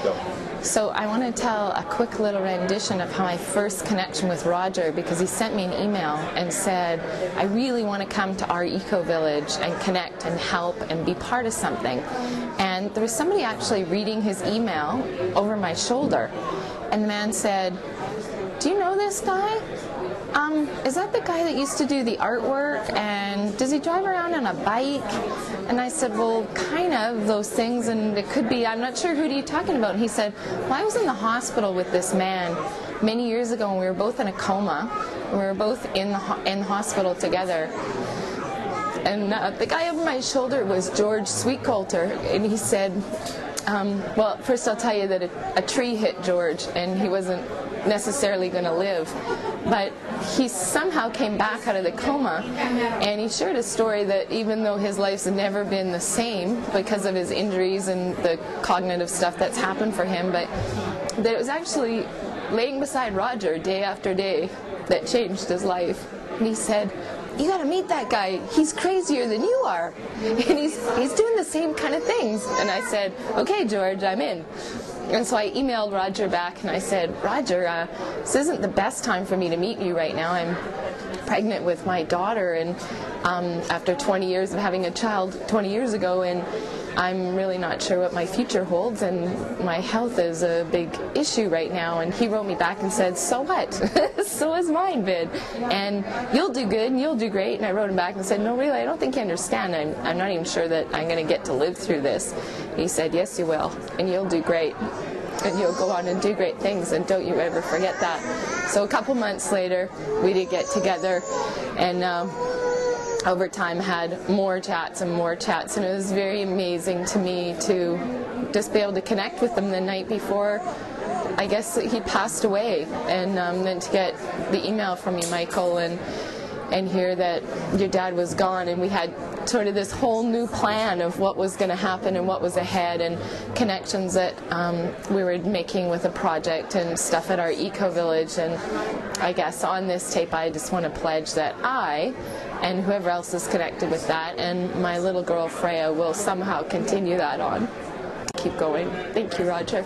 Go. So I want to tell a quick little rendition of how my first connection with Roger, because he sent me an email and said, I really want to come to our eco-village and connect and help and be part of something. And there was somebody actually reading his email over my shoulder. And the man said, do you know this guy? Is that the guy that used to do the artwork, and does he drive around on a bike? And I said, well, kind of, those things, and it could be, I'm not sure, who are you talking about? And he said, well, I was in the hospital with this man many years ago, and we were both in a coma. We were both in the hospital together. And the guy over my shoulder was George Sweetcoulter, and he said, well, first I'll tell you that a tree hit George, and he wasn't necessarily going to live, but he somehow came back out of the coma, and he shared a story that even though his life's never been the same because of his injuries and the cognitive stuff that's happened for him, but that it was actually laying beside Roger day after day that changed his life. And he said, you got to meet that guy. He's crazier than you are, and he's doing the same kind of things. And I said, okay, George, I'm in. And so I emailed Roger back and I said, Roger, this isn't the best time for me to meet you right now. I'm pregnant with my daughter, and after 20 years of having a child 20 years ago, and I'm really not sure what my future holds, and my health is a big issue right now. And he wrote me back and said, so what? So is mine, Vid. And you'll do good and you'll do great. And I wrote him back and said, no, really, I don't think you understand. I'm not even sure that I'm going to get to live through this. And he said, yes, you will, and you'll do great. And you'll go on and do great things, and don't you ever forget that. So a couple months later, we did get together, and over time had more chats, and it was very amazing to me to just be able to connect with them the night before, I guess, he passed away, and then to get the email from you, Michael, and hear that your dad was gone, and we had sort of this whole new plan of what was going to happen and what was ahead, and connections that we were making with a project and stuff at our eco-village. And I guess on this tape I just want to pledge that I, and whoever else is connected with that, and my little girl Freya will somehow continue that on. Keep going. Thank you, Roger.